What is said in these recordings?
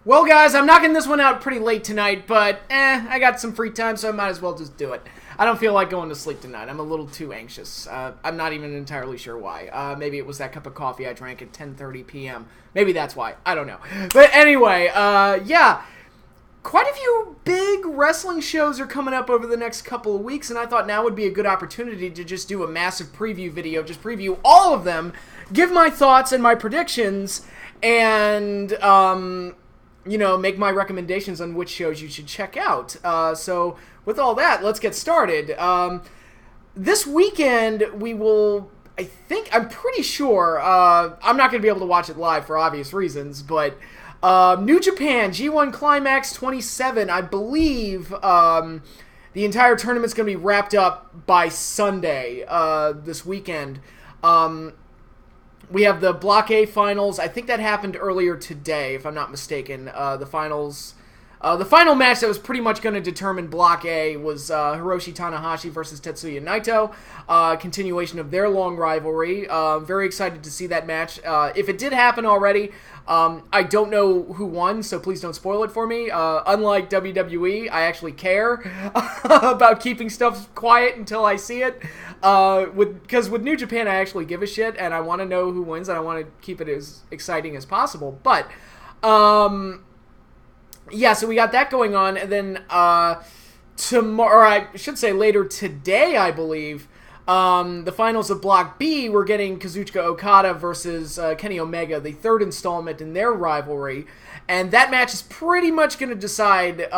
Well, guys, I'm knocking this one out pretty late tonight, but I got some free time, so I might as well just do it. I don't feel like going to sleep tonight. I'm a little too anxious. I'm not even entirely sure why. Maybe it was that cup of coffee I drank at 10:30 p.m. Maybe that's why. I don't know. But anyway, yeah. Quite a few big wrestling shows are coming up over the next couple of weeks, and I thought now would be a good opportunity to just do a massive preview video, just preview all of them, give my thoughts and my predictions, and, you know, make my recommendations on which shows you should check out. So, with all that, let's get started. This weekend, we will, I'm pretty sure, I'm not going to be able to watch it live for obvious reasons, but New Japan, G1 Climax 27, I believe the entire tournament's going to be wrapped up by Sunday this weekend. We have the Block A finals. I think that happened earlier today, if I'm not mistaken. The final match that was pretty much going to determine Block A was Hiroshi Tanahashi versus Tetsuya Naito. Continuation of their long rivalry. Very excited to see that match. If it did happen already, I don't know who won, so please don't spoil it for me. Unlike WWE, I actually care about keeping stuff quiet until I see it. Because with New Japan, I actually give a shit, and I want to know who wins, and I want to keep it as exciting as possible. But, yeah, so we got that going on, and then tomorrow, or I should say later today, I believe, the finals of Block B, we're getting Kazuchika Okada versus Kenny Omega, the third installment in their rivalry, and that match is pretty much going to decide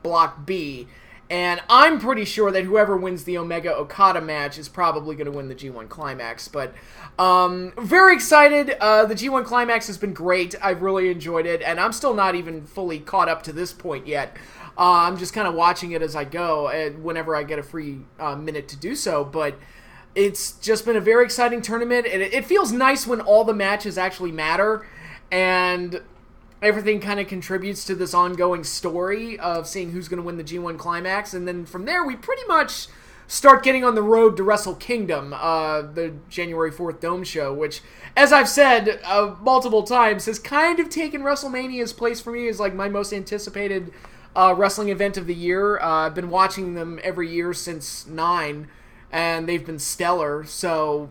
Block B, and I'm pretty sure that whoever wins the Omega-Okada match is probably going to win the G1 Climax, but very excited. The G1 Climax has been great. I've really enjoyed it, and I'm still not even fully caught up to this point yet. I'm just kind of watching it as I go, and whenever I get a free minute to do so, but it's just been a very exciting tournament, and it feels nice when all the matches actually matter, and everything kind of contributes to this ongoing story of seeing who's going to win the G1 Climax, and then from there, we pretty much start getting on the road to Wrestle Kingdom, the January 4th Dome show, which, as I've said multiple times, has kind of taken WrestleMania's place for me as like my most anticipated wrestling event of the year. I've been watching them every year since 9, and they've been stellar, so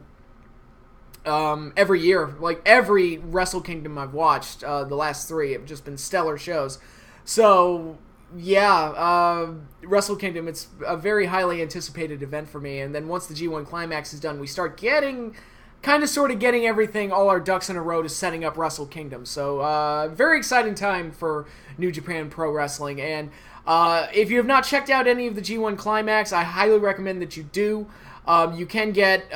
every year, like every Wrestle Kingdom I've watched, the last 3 have just been stellar shows. So, yeah, Wrestle Kingdom, it's a very highly anticipated event for me, and then once the G1 Climax is done, we start getting, sort of getting everything, all our ducks in a row to setting up Wrestle Kingdom. So, very exciting time for New Japan Pro Wrestling, and if you have not checked out any of the G1 Climax, I highly recommend that you do. You can get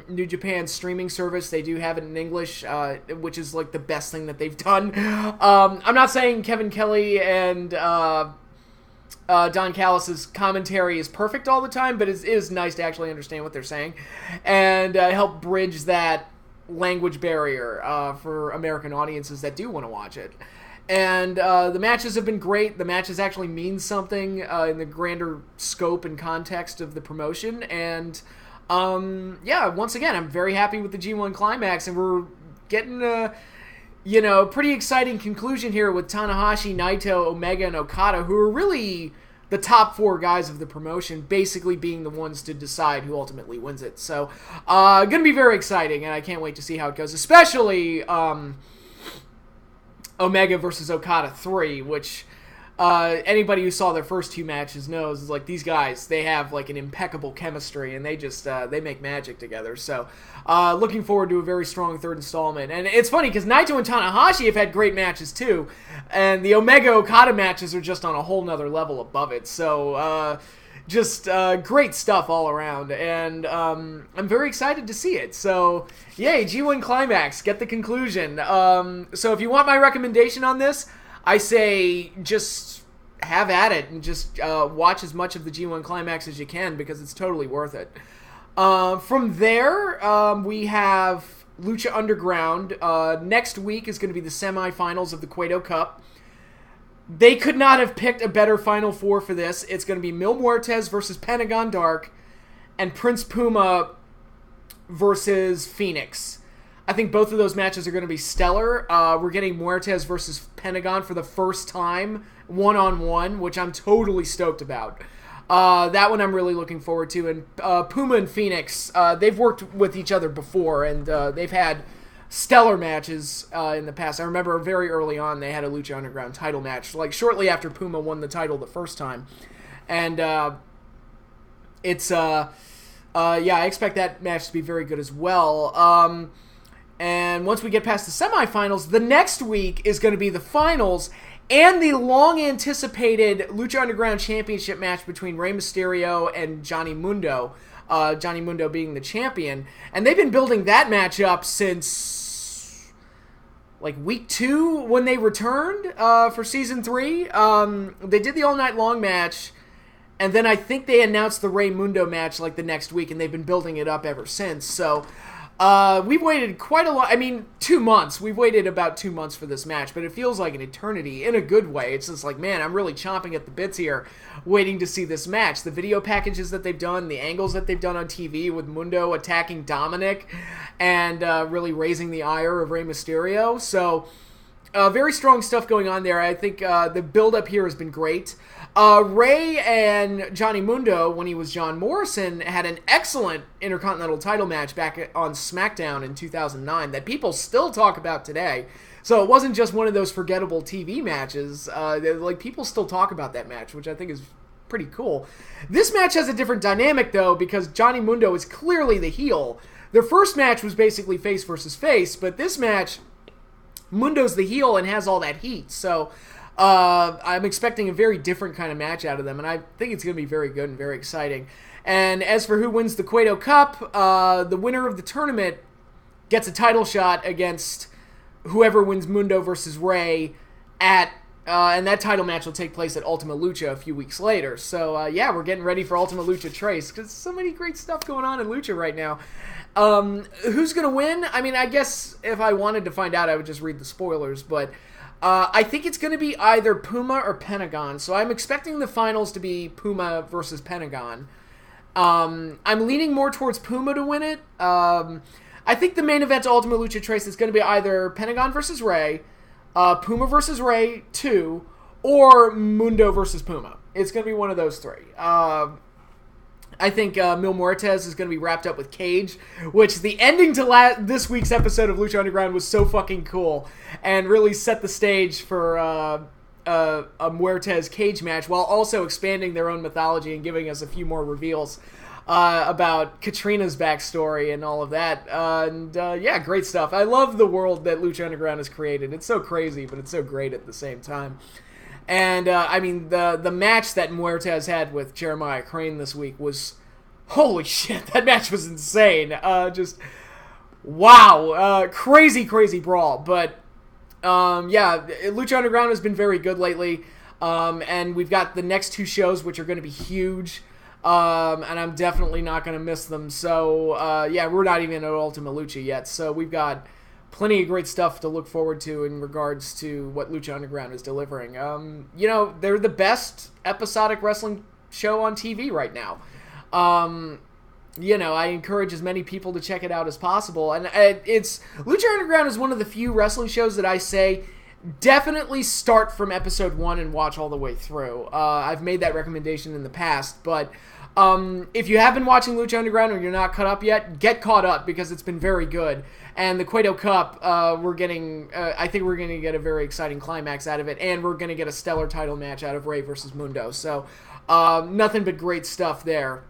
New Japan's streaming service. They do have it in English, which is like the best thing that they've done. I'm not saying Kevin Kelly and Don Callis' commentary is perfect all the time, but it is nice to actually understand what they're saying and help bridge that language barrier for American audiences that do want to watch it. And the matches have been great. The matches actually mean something in the grander scope and context of the promotion. And, yeah, once again, I'm very happy with the G1 Climax. And we're getting a, pretty exciting conclusion here with Tanahashi, Naito, Omega, and Okada, who are really the top 4 guys of the promotion, basically being the ones to decide who ultimately wins it. So, going to be very exciting, and I can't wait to see how it goes. Especially Omega versus Okada 3, which anybody who saw their first 2 matches knows is like these guys, they have like an impeccable chemistry, and they just they make magic together. So looking forward to a very strong third installment. And it's funny because Naito and Tanahashi have had great matches too, and the Omega Okada matches are just on a whole nother level above it. So just great stuff all around, and I'm very excited to see it. So, yay, G1 Climax, get the conclusion. So if you want my recommendation on this, I say just have at it and just watch as much of the G1 Climax as you can, because it's totally worth it. From there, we have Lucha Underground. Next week is going to be the semifinals of the Cueto Cup. They could not have picked a better Final Four for this. It's going to be Mil Muertes versus Pentagon Dark and Prince Puma versus Phoenix. I think both of those matches are going to be stellar. We're getting Muertes versus Pentagon for the first time, one-on-one, which I'm totally stoked about. That one I'm really looking forward to. And Puma and Phoenix, they've worked with each other before, and they've had stellar matches in the past. I remember very early on they had a Lucha Underground title match, like shortly after Puma won the title the first time. And it's I expect that match to be very good as well. And once we get past the semifinals, the next week is going to be the finals and the long-anticipated Lucha Underground Championship match between Rey Mysterio and Johnny Mundo. Johnny Mundo being the champion. And they've been building that match up since, like, week 2 when they returned for Season 3. They did the all-night long match, and then I think they announced the Rey Mundo match, like, the next week, and they've been building it up ever since. So we've waited quite a lot. 2 months. We've waited about 2 months for this match, but it feels like an eternity in a good way. It's just like, man, I'm really chomping at the bits here, waiting to see this match. The video packages that they've done, the angles that they've done on TV with Mundo attacking Dominic and really raising the ire of Rey Mysterio. So very strong stuff going on there. I think the build-up here has been great. Rey and Johnny Mundo, when he was John Morrison, had an excellent Intercontinental title match back on SmackDown in 2009 that people still talk about today. So it wasn't just one of those forgettable TV matches. People still talk about that match, which I think is pretty cool. This match has a different dynamic, though, because Johnny Mundo is clearly the heel. Their first match was basically face versus face, but this match, Mundo's the heel and has all that heat. So I'm expecting a very different kind of match out of them, and I think it's going to be very good and very exciting. And as for who wins the Cueto Cup, the winner of the tournament gets a title shot against whoever wins Mundo versus Rey and that title match will take place at Ultima Lucha a few weeks later. So, we're getting ready for Ultima Lucha Trace, because so many great stuff going on in Lucha right now. Who's going to win? I guess if I wanted to find out, I would just read the spoilers, but I think it's going to be either Puma or Pentagon, so I'm expecting the finals to be Puma versus Pentagon. I'm leaning more towards Puma to win it. I think the main event to Ultima Lucha Trace is going to be either Pentagon versus Rey, Puma versus Rey 2, or Mundo versus Puma. It's going to be one of those three. I think Mil Muertes is going to be wrapped up with Cage, which the ending to this week's episode of Lucha Underground was so fucking cool and really set the stage for a Muertes Cage match while also expanding their own mythology and giving us a few more reveals about Katrina's backstory and all of that. Great stuff. I love the world that Lucha Underground has created. It's so crazy, but it's so great at the same time. And, the match that Muertes had with Jeremiah Crane this week was, holy shit, that match was insane. Wow. Crazy, crazy brawl. But, Lucha Underground has been very good lately. And we've got the next 2 shows, which are going to be huge. And I'm definitely not going to miss them. So, we're not even at Ultima Lucha yet. So we've got plenty of great stuff to look forward to in regards to what Lucha Underground is delivering. They're the best episodic wrestling show on TV right now. I encourage as many people to check it out as possible. And Lucha Underground is one of the few wrestling shows that I say definitely start from episode 1 and watch all the way through. I've made that recommendation in the past, but if you have been watching Lucha Underground or you're not caught up yet, get caught up because it's been very good. And the Cueto Cup, I think we're going to get a very exciting climax out of it, and we're going to get a stellar title match out of Rey versus Mundo. So, nothing but great stuff there.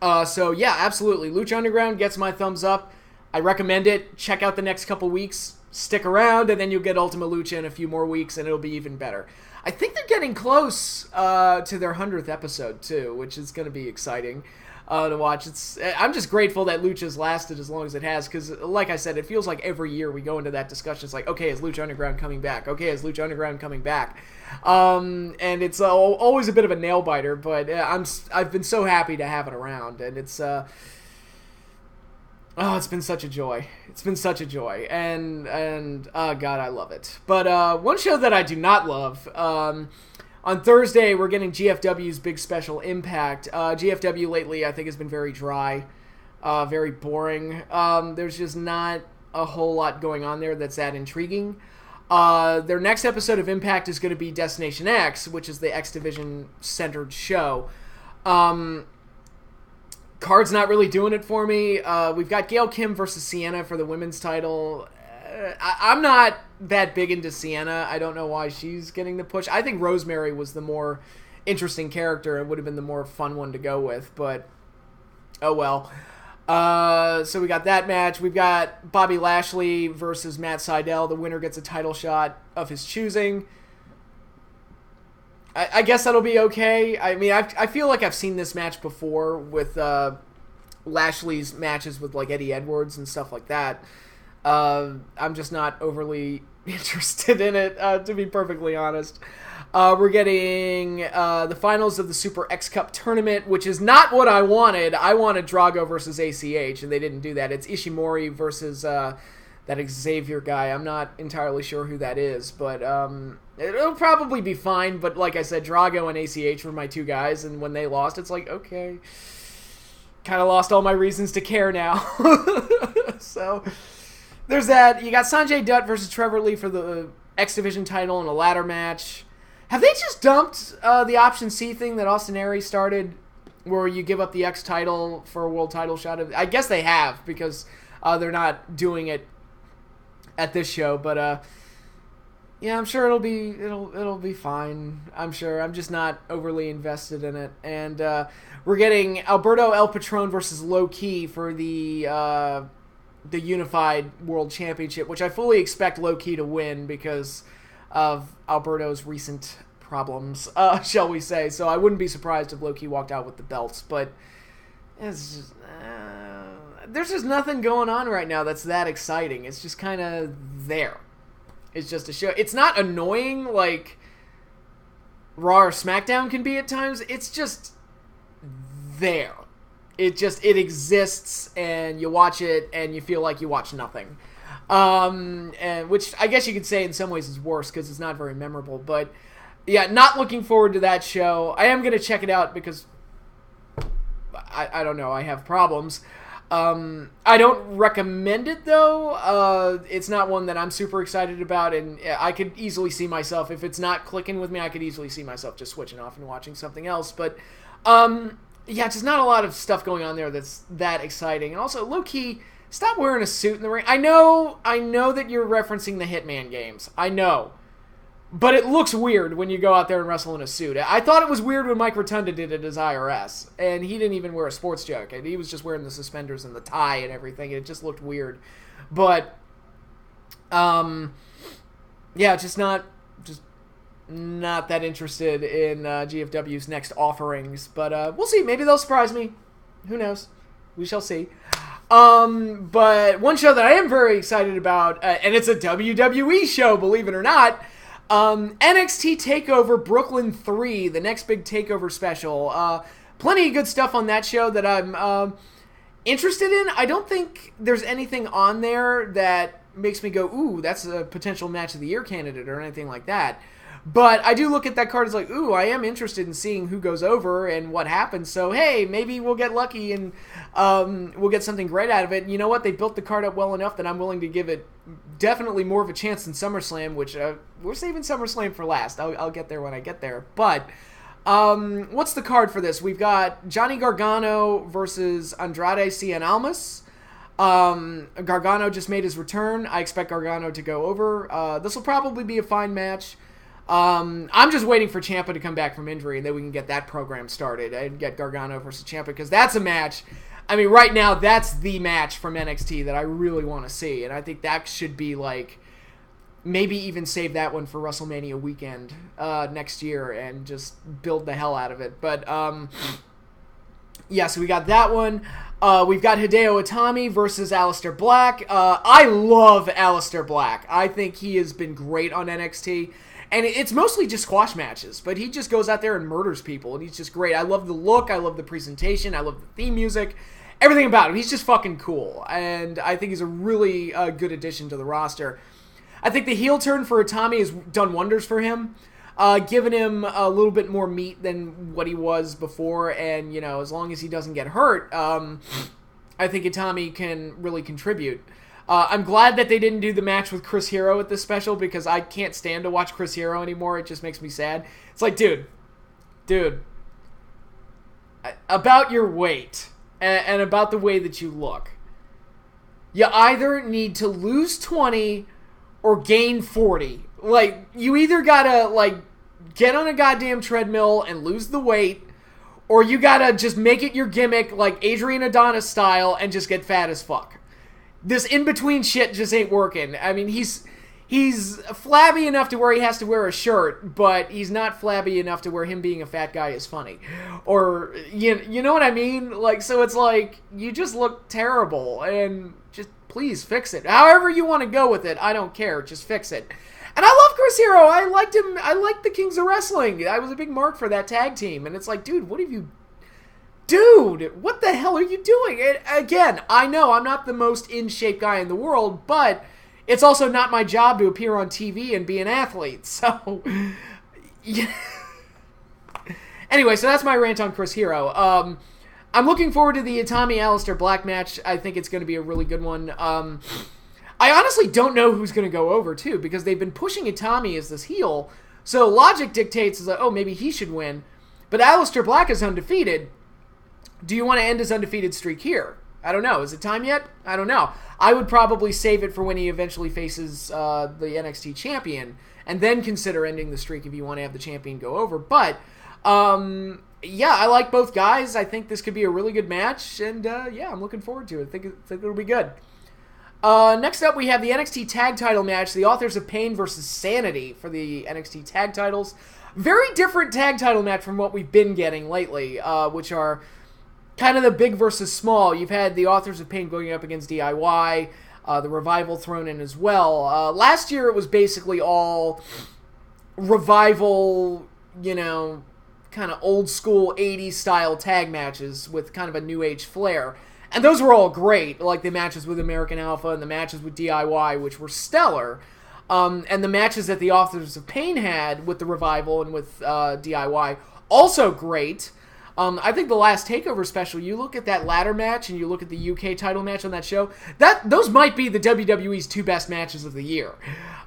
Absolutely. Lucha Underground gets my thumbs up. I recommend it. Check out the next couple weeks. Stick around, and then you'll get Ultima Lucha in a few more weeks, and it'll be even better. I think they're getting close to their 100th episode, too, which is going to be exciting to watch. I'm just grateful that Lucha's lasted as long as it has, because, like I said, it feels like every year we go into that discussion. It's like, okay, is Lucha Underground coming back? Okay, is Lucha Underground coming back? And it's always a bit of a nail-biter, but I've been so happy to have it around, and it's been such a joy. It's been such a joy. And God, I love it. But one show that I do not love, on Thursday, we're getting GFW's Big Special Impact. GFW lately, I think, has been very dry, very boring. There's just not a whole lot going on there that's that intriguing. Their next episode of Impact is going to be Destination X, which is the X Division centered show. Card's not really doing it for me. We've got Gail Kim versus Sienna for the women's title. I'm not that big into Sienna. I don't know why she's getting the push. I think Rosemary was the more interesting character and would have been the more fun one to go with, but oh well. So we got that match. We've got Bobby Lashley versus Matt Sydal. The winner gets a title shot of his choosing. I guess that'll be okay. I mean, I feel like I've seen this match before with Lashley's matches with like Eddie Edwards and stuff like that. I'm just not overly interested in it, to be perfectly honest. We're getting the finals of the Super X Cup tournament, which is not what I wanted. I wanted Drago versus ACH, and they didn't do that. It's Ishimori versus that Xavier guy. I'm not entirely sure who that is, but it'll probably be fine. But like I said, Drago and ACH were my two guys, and when they lost, it's like, okay, kind of lost all my reasons to care now. So there's that. You got Sanjay Dutt versus Trevor Lee for the X Division title in a ladder match. Have they just dumped the Option C thing that Austin Aries started, where you give up the X title for a world title shot? I guess they have, because they're not doing it at this show. But yeah, I'm sure it'll be fine. I'm sure. I'm just not overly invested in it. And we're getting Alberto El Patron versus Low Key for the Unified World Championship, which I fully expect Low Key to win because of Alberto's recent problems, shall we say. So I wouldn't be surprised if Low Key walked out with the belts, but it's just, there's just nothing going on right now that's that exciting. It's just kind of there. It's just a show. It's not annoying like Raw or SmackDown can be at times. It's just there. It exists, and you watch it and you feel like you watch nothing. And which I guess you could say in some ways is worse because it's not very memorable. But yeah, not looking forward to that show. I am going to check it out because I don't know, I have problems. I don't recommend it though. It's not one that I'm super excited about, and I could easily see myself, if it's not clicking with me, I could easily see myself just switching off and watching something else. But yeah, just not a lot of stuff going on there that's that exciting. And also, low-key, stop wearing a suit in the ring. I know that you're referencing the Hitman games. I know. But it looks weird when you go out there and wrestle in a suit. I thought it was weird when Mike Rotunda did it as IRS. And he didn't even wear a sports jacket. He was just wearing the suspenders and the tie and everything. It just looked weird. But, yeah, just not that interested in GFW's next offerings. But we'll see. Maybe they'll surprise me. Who knows? We shall see. But one show that I am very excited about, and it's a WWE show, believe it or not, NXT TakeOver Brooklyn 3, the next big TakeOver special. Plenty of good stuff on that show that I'm interested in. I don't think there's anything on there that makes me go, ooh, that's a potential match of the year candidate or anything like that. But I do look at that card as like, ooh, I am interested in seeing who goes over and what happens. So, hey, maybe we'll get lucky and we'll get something great out of it. And you know what? They built the card up well enough that I'm willing to give it definitely more of a chance than SummerSlam, which we're saving SummerSlam for last. I'll get there when I get there. But what's the card for this? We've got Johnny Gargano versus Andrade Cien Almas. Gargano just made his return. I expect Gargano to go over. This will probably be a fine match. I'm just waiting for Ciampa to come back from injury, and then we can get that program started and get Gargano versus Ciampa, because that's a match. I mean, right now, that's the match from NXT that I really want to see, and I think that should be, like, maybe even save that one for WrestleMania weekend next year and just build the hell out of it. But, yeah, so we got that one. We've got Hideo Itami versus Aleister Black. I love Aleister Black. I think he has been great on NXT. And it's mostly just squash matches, but he just goes out there and murders people, and he's just great. I love the look, I love the presentation, I love the theme music, everything about him. He's just fucking cool, and I think he's a really good addition to the roster. I think the heel turn for Itami has done wonders for him, giving him a little bit more meat than what he was before, and, you know, as long as he doesn't get hurt, I think Itami can really contribute. I'm glad that they didn't do the match with Chris Hero at this special because I can't stand to watch Chris Hero anymore. It just makes me sad. It's like, dude, about your weight and about the way that you look, you either need to lose 20 or gain 40. Like, you either gotta, like, get on a goddamn treadmill and lose the weight, or you gotta just make it your gimmick like Adrian Adonis style and just get fat as fuck. This in-between shit just ain't working. I mean, he's flabby enough to where he has to wear a shirt, but he's not flabby enough to where him being a fat guy is funny. Or, you know what I mean? Like, so it's like, you just look terrible, and just please fix it. However you want to go with it, I don't care. Just fix it. And I love Chris Hero. I liked him. I liked the Kings of Wrestling. I was a big mark for that tag team. And it's like, dude, what have you... Dude, what the hell are you doing? And again, I know I'm not the most in-shape guy in the world, but it's also not my job to appear on TV and be an athlete. So, yeah. Anyway, so that's my rant on Chris Hero. I'm looking forward to the Itami Aleister Black match. I think it's going to be a really good one. I honestly don't know who's going to go over, too, because they've been pushing Itami as this heel. So logic dictates, is like, oh, maybe he should win. But Aleister Black is undefeated. Do you want to end his undefeated streak here? I don't know. Is it time yet? I don't know. I would probably save it for when he eventually faces the NXT champion, and then consider ending the streak if you want to have the champion go over. But, yeah, I like both guys. I think this could be a really good match, and, yeah, I'm looking forward to it. I think it'll be good. Next up, we have the NXT Tag Title match, the Authors of Pain versus Sanity for the NXT Tag Titles. Very different tag title match from what we've been getting lately, which are kind of the big versus small. You've had the Authors of Pain going up against DIY, the Revival thrown in as well. Last year, it was basically all Revival, you know, kind of old school 80s style tag matches with kind of a new age flair. And those were all great, like the matches with American Alpha and the matches with DIY, which were stellar. And the matches that the Authors of Pain had with the Revival and with DIY, also great. I think the last TakeOver special, you look at that ladder match and you look at the UK title match on that show, those might be the WWE's two best matches of the year.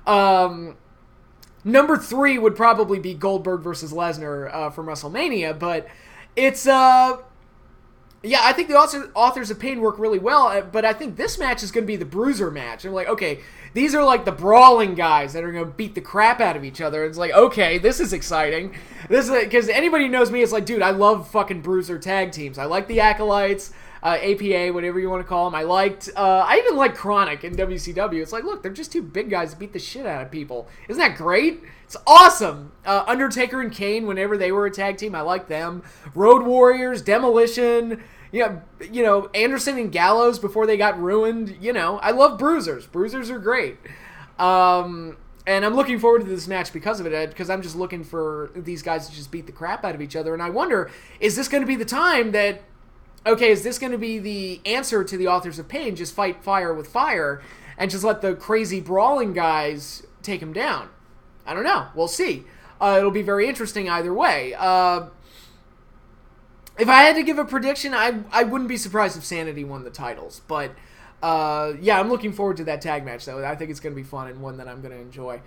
Number 3 would probably be Goldberg versus Lesnar from WrestleMania, but it's... Yeah, I think the Authors of Pain work really well, but I think this match is going to be the bruiser match. I'm like, okay, these are like the brawling guys that are going to beat the crap out of each other. It's like, okay, this is exciting. This is because anybody who knows me, it's like, dude, I love fucking bruiser tag teams. I like the Acolytes, APA, whatever you want to call them. I even like Chronic in WCW. It's like, look, they're just two big guys that beat the shit out of people. Isn't that great? It's awesome. Undertaker and Kane, whenever they were a tag team, I liked them. Road Warriors, Demolition. Yeah, you know, Anderson and Gallows before they got ruined. You know, I love bruisers. Bruisers are great. And I'm looking forward to this match because of it, because I'm just looking for these guys to just beat the crap out of each other. And I wonder, is this going to be the time that, okay, is this going to be the answer to the Authors of Pain? Just fight fire with fire and just let the crazy brawling guys take them down? I don't know. We'll see. It'll be very interesting either way. If I had to give a prediction, I wouldn't be surprised if Sanity won the titles. But, yeah, I'm looking forward to that tag match, though. I think it's going to be fun and one that I'm going to enjoy.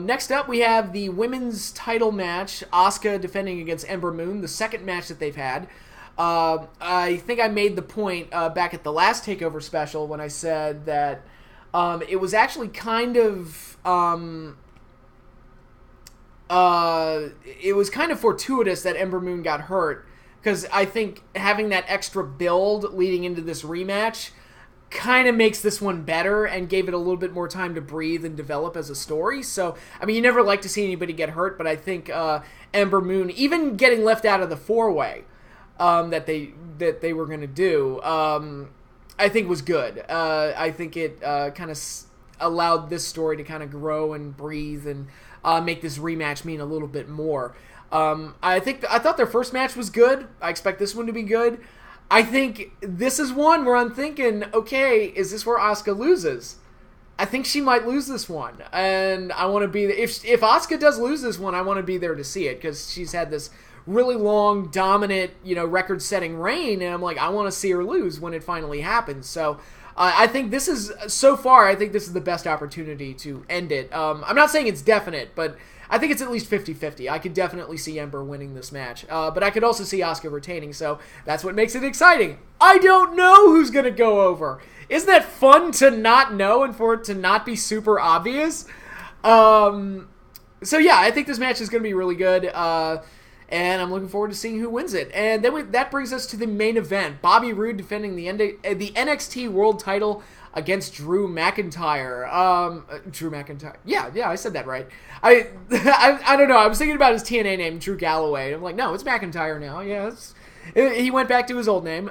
Next up, we have the women's title match. Asuka defending against Ember Moon, the second match that they've had. I think I made the point back at the last TakeOver special when I said that it was actually kind of... it was kind of fortuitous that Ember Moon got hurt, because I think having that extra build leading into this rematch kind of makes this one better and gave it a little bit more time to breathe and develop as a story. So, I mean, you never like to see anybody get hurt, but I think Ember Moon, even getting left out of the 4-way that they were going to do, I think was good. I think it kind of allowed this story to kind of grow and breathe and make this rematch mean a little bit more. I thought their first match was good. I expect this one to be good. I think this is one where I'm thinking, okay, is this where Asuka loses? I think she might lose this one, and I want to be if Asuka does lose this one, I want to be there to see it, because she's had this really long, dominant, record-setting reign, and I'm like, I want to see her lose when it finally happens. So I think this is, so far, I think this is the best opportunity to end it. I'm not saying it's definite, but I think it's at least 50-50. I could definitely see Ember winning this match. But I could also see Asuka retaining, so that's what makes it exciting. I don't know who's going to go over. Isn't that fun to not know and for it to not be super obvious? So yeah, I think this match is going to be really good. And I'm looking forward to seeing who wins it. And then that brings us to the main event. Bobby Roode defending the NXT World Title against Drew McIntyre. Drew McIntyre. Yeah, I said that right. I don't know. I was thinking about his TNA name, Drew Galloway. I'm like, no, it's McIntyre now. Yeah, he went back to his old name.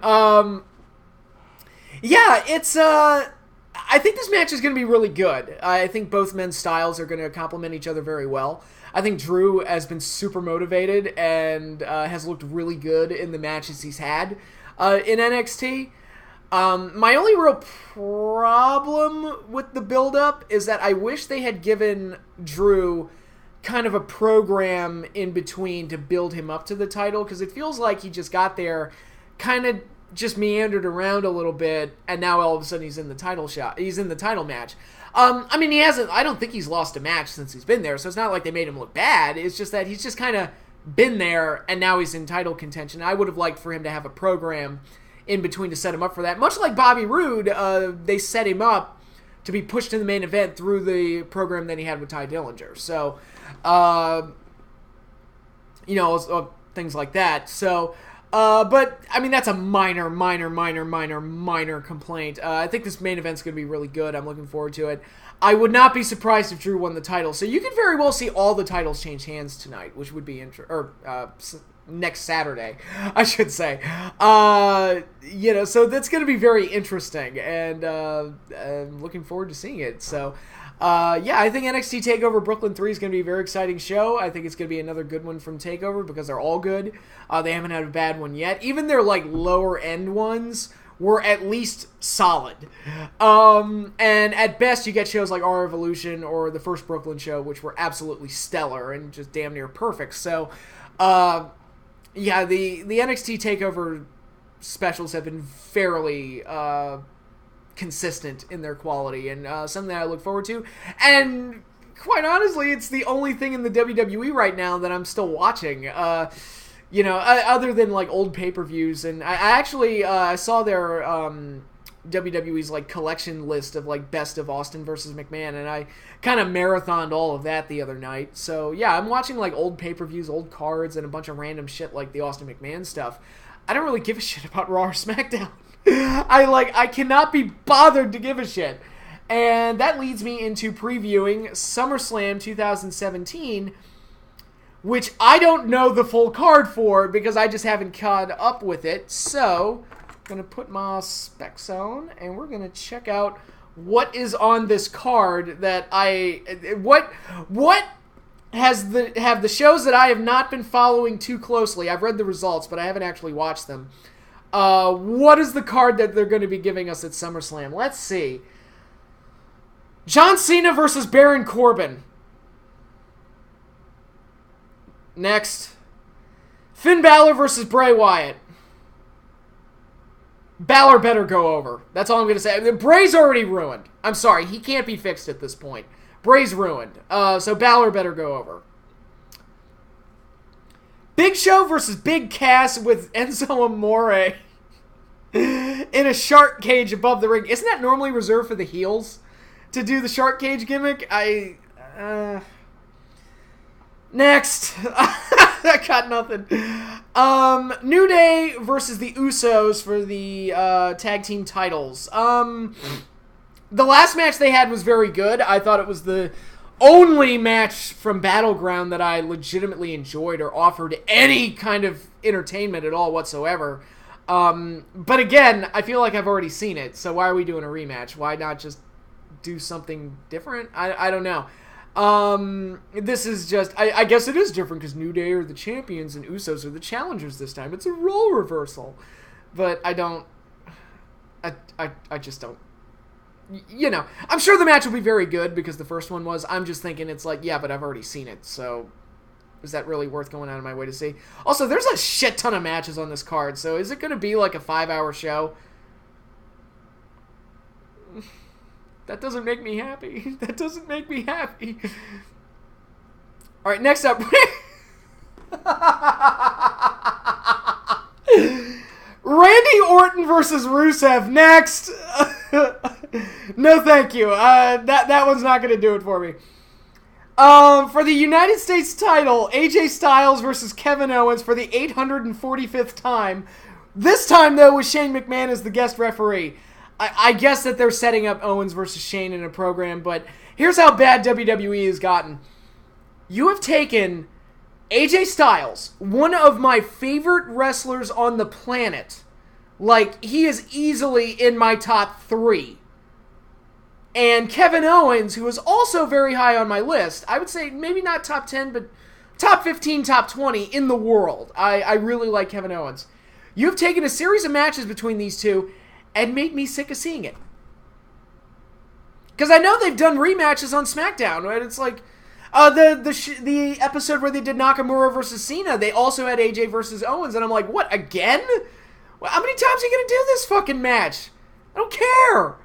Yeah, it's... I think this match is going to be really good. I think both men's styles are going to complement each other very well. I think Drew has been super motivated and has looked really good in the matches he's had in NXT. My only real problem with the build-up is that I wish they had given Drew kind of a program in between to build him up to the title, because it feels like he just got there, kind of just meandered around a little bit, and now all of a sudden he's in the title shot. He's in the title match. I mean, he hasn't. I don't think he's lost a match since he's been there, so it's not like they made him look bad. It's just that he's just kind of been there, and now he's in title contention. I would have liked for him to have a program in between to set him up for that. Much like Bobby Roode, they set him up to be pushed to the main event through the program that he had with Ty Dillinger. So, things like that. So. But, I mean, that's a minor complaint. I think this main event's going to be really good. I'm looking forward to it. I would not be surprised if Drew won the title. So you could very well see all the titles change hands tonight, which would be next Saturday, I should say. So that's going to be very interesting, and I'm looking forward to seeing it. So, I think NXT TakeOver Brooklyn 3 is going to be a very exciting show. I think it's going to be another good one from TakeOver because they're all good. They haven't had a bad one yet. Even their lower end ones were at least solid. And at best, you get shows like Our Evolution or the first Brooklyn show, which were absolutely stellar and just damn near perfect. So, the NXT TakeOver specials have been fairly consistent in their quality, and something that I look forward to. And quite honestly, it's the only thing in the WWE right now that I'm still watching. Other than old pay-per-views, and I actually I saw their WWE's collection list of best of Austin versus McMahon, and I kind of marathoned all of that the other night. So yeah, I'm watching old pay-per-views, old cards, and a bunch of random shit like the Austin McMahon stuff. I don't really give a shit about Raw or SmackDown. I cannot be bothered to give a shit. And that leads me into previewing SummerSlam 2017, which I don't know the full card for because I just haven't caught up with it. So, I'm going to put my specs on, and we're going to check out what is on this card that what have the shows that I have not been following too closely. I've read the results, but I haven't actually watched them. What is the card that they're going to be giving us at SummerSlam? Let's see. John Cena versus Baron Corbin. Next. Finn Balor versus Bray Wyatt. Balor better go over. That's all I'm going to say. Bray's already ruined. I'm sorry. He can't be fixed at this point. Bray's ruined. So Balor better go over. Big Show versus Big Cass with Enzo Amore in a shark cage above the ring. Isn't that normally reserved for the heels to do the shark cage gimmick? Next. I got nothing. New Day versus the Usos for the tag team titles. The last match they had was very good. I thought it was the only match from Battleground that I legitimately enjoyed or offered any kind of entertainment at all whatsoever. But again, I feel like I've already seen it, so why are we doing a rematch? Why not just do something different? I don't know. This is just, I guess it is different because New Day are the champions and Usos are the challengers this time. It's a role reversal. But I just don't. I'm sure the match will be very good because the first one was. I'm just thinking it's yeah, but I've already seen it, so is that really worth going out of my way to see? Also, there's a shit ton of matches on this card, so is it going to be a 5-hour show? That doesn't make me happy. That doesn't make me happy. All right, next up. Randy Orton versus Rusev next. No, thank you. That one's not going to do it for me. For the United States title, AJ Styles versus Kevin Owens for the 845th time. This time, though, with Shane McMahon as the guest referee. I guess that they're setting up Owens versus Shane in a program, but here's how bad WWE has gotten. You have taken AJ Styles, one of my favorite wrestlers on the planet. Like, he is easily in my top 3. And Kevin Owens, who is also very high on my list. I would say maybe not top 10, but top 15, top 20 in the world. I really like Kevin Owens. You've taken a series of matches between these two and made me sick of seeing it. Because I know they've done rematches on SmackDown, right? It's like the episode where they did Nakamura versus Cena, they also had AJ versus Owens, and I'm like, what, again? How many times are you going to do this fucking match? I don't care.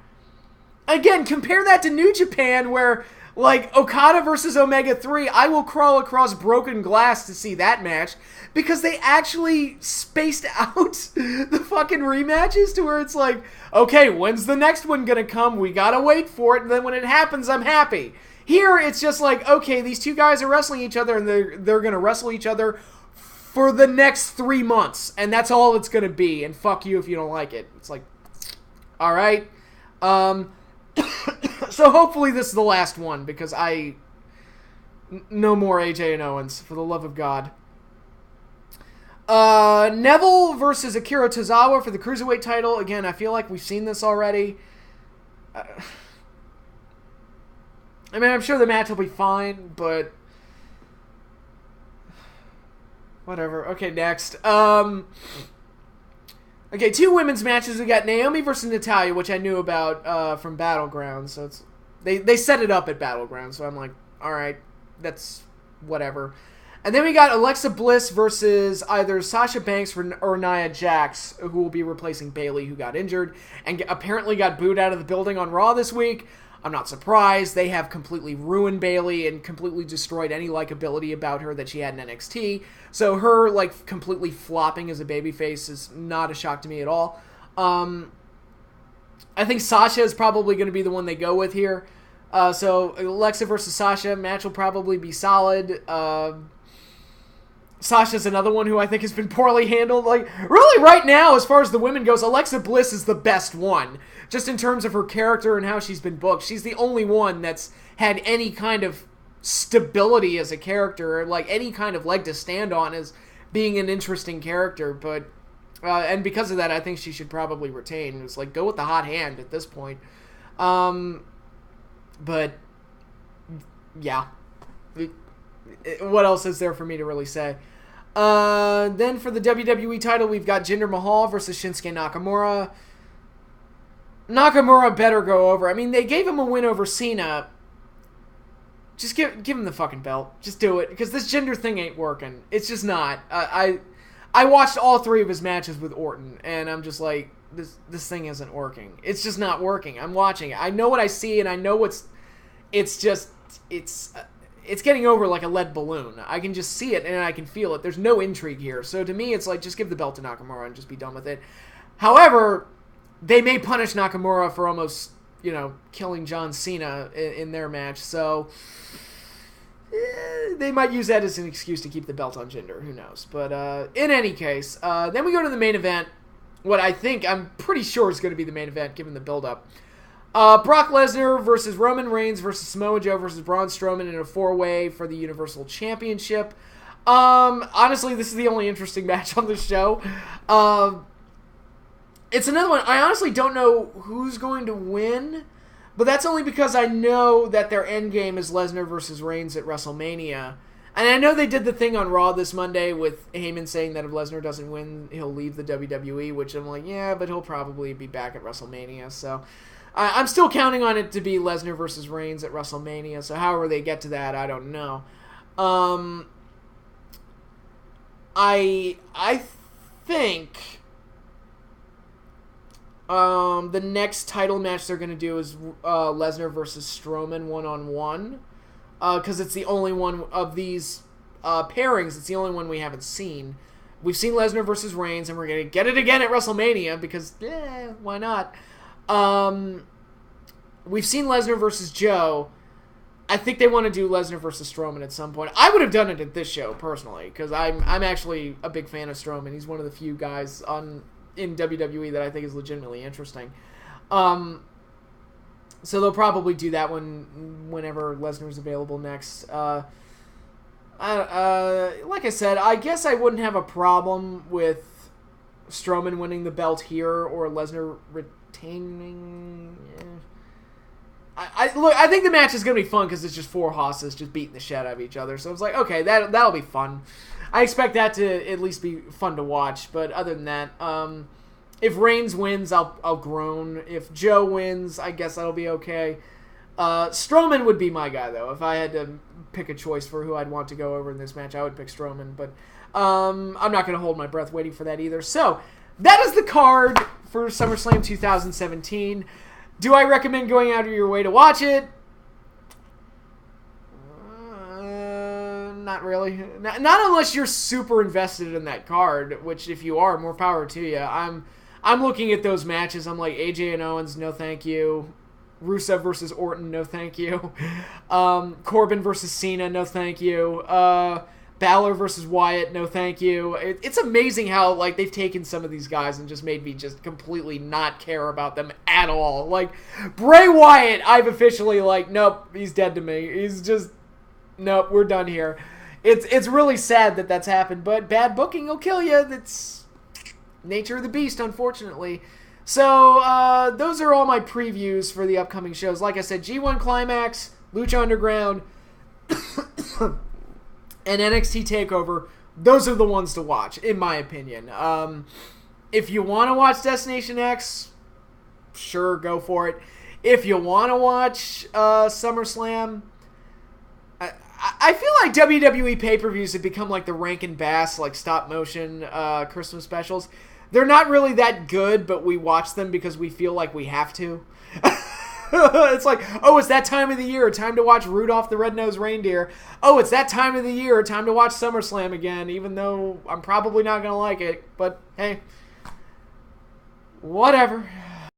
Again, compare that to New Japan, where, like, Okada versus Omega 3, I will crawl across broken glass to see that match, because they actually spaced out the fucking rematches to where it's like, okay, when's the next one gonna come? We gotta wait for it, and then when it happens, I'm happy. Here, it's just like, okay, these two guys are wrestling each other, and they're gonna wrestle each other for the next 3 months, and that's all it's gonna be, and fuck you if you don't like it. It's like, alright. So hopefully this is the last one, because no more AJ and Owens, for the love of God. Neville versus Akira Tozawa for the Cruiserweight title. Again, I feel like we've seen this already. I mean, I'm sure the match will be fine, but whatever. Okay, next. Okay, 2 women's matches. We got Naomi versus Natalya, which I knew about from Battleground. So they set it up at Battleground, so I'm like, all right, that's whatever. And then we got Alexa Bliss versus either Sasha Banks or Nia Jax, who will be replacing Bayley, who got injured and apparently got booed out of the building on Raw this week. I'm not surprised. They have completely ruined Bayley and completely destroyed any likability about her that she had in NXT. So her, like, completely flopping as a babyface is not a shock to me at all. I think Sasha is probably going to be the one they go with here. So Alexa versus Sasha, match will probably be solid. Sasha's another one who I think has been poorly handled. Like, really right now, as far as the women goes, Alexa Bliss is the best one. Just in terms of her character and how she's been booked. She's the only one that's had any kind of stability as a character, or like any kind of leg to stand on as being an interesting character. But, and because of that, I think she should probably retain. It's like, go with the hot hand at this point. But, yeah. What else is there for me to really say? Then for the WWE title, we've got Jinder Mahal versus Shinsuke Nakamura. Nakamura better go over. I mean, they gave him a win over Cena. Just give him the fucking belt. Just do it. Because this Jinder thing ain't working. It's just not. I watched all 3 of his matches with Orton, and I'm just like, this thing isn't working. It's just not working. I'm watching it. I know what I see, and I know it's getting over like a lead balloon. I can just see it, and I can feel it. There's no intrigue here. So to me, it's like, just give the belt to Nakamura and just be done with it. However, they may punish Nakamura for almost, killing John Cena in their match. So they might use that as an excuse to keep the belt on Jinder. Who knows? But in any case, then we go to the main event. What I'm pretty sure is going to be the main event, given the build-up. Brock Lesnar versus Roman Reigns versus Samoa Joe versus Braun Strowman in a 4-way for the Universal Championship. Honestly, this is the only interesting match on the show. It's another one. I honestly don't know who's going to win, but that's only because I know that their end game is Lesnar versus Reigns at WrestleMania. And I know they did the thing on Raw this Monday with Heyman saying that if Lesnar doesn't win, he'll leave the WWE, which I'm like, yeah, but he'll probably be back at WrestleMania. So I'm still counting on it to be Lesnar versus Reigns at WrestleMania. So however they get to that, I don't know. I think... The next title match they're going to do is Lesnar versus Strowman one-on-one. Because it's the only one of these pairings, it's the only one we haven't seen. We've seen Lesnar versus Reigns, and we're going to get it again at WrestleMania, because, why not? We've seen Lesnar versus Joe. I think they want to do Lesnar versus Strowman at some point. I would have done it at this show, personally, because I'm actually a big fan of Strowman. He's one of the few guys in WWE that I think is legitimately interesting. So they'll probably do that whenever Lesnar's available next. Like I said, I guess I wouldn't have a problem with Strowman winning the belt here or Lesnar retaining. I think the match is going to be fun because it's just four hosses just beating the shit out of each other. So it's like, okay, that'll be fun. I expect that to at least be fun to watch. But other than that, if Reigns wins, I'll groan. If Joe wins, I guess that'll be okay. Strowman would be my guy, though. If I had to pick a choice for who I'd want to go over in this match, I would pick Strowman. But I'm not going to hold my breath waiting for that either. So that is the card for SummerSlam 2017. Do I recommend going out of your way to watch it? Not really. Not unless you're super invested in that card, which if you are, more power to you. I'm looking at those matches. I'm like, AJ and Owens, no thank you. Rusev versus Orton, no thank you. Corbin versus Cena, no thank you. Balor versus Wyatt, no thank you. It's amazing how like they've taken some of these guys and just made me just completely not care about them at all. Like Bray Wyatt, I've officially like, nope, he's dead to me. He's just, nope, we're done here. It's really sad that that's happened, but bad booking will kill you. That's nature of the beast, unfortunately. So those are all my previews for the upcoming shows. Like I said, G1 Climax, Lucha Underground, and NXT TakeOver, those are the ones to watch, in my opinion. If you want to watch Destination X, sure, go for it. If you want to watch SummerSlam, I feel like WWE pay-per-views have become like the Rankin Bass, like stop-motion Christmas specials. They're not really that good, but we watch them because we feel like we have to. It's like, oh, it's that time of the year, time to watch Rudolph the Red-Nosed Reindeer. Oh, it's that time of the year, time to watch SummerSlam again, even though I'm probably not going to like it. But, hey, whatever.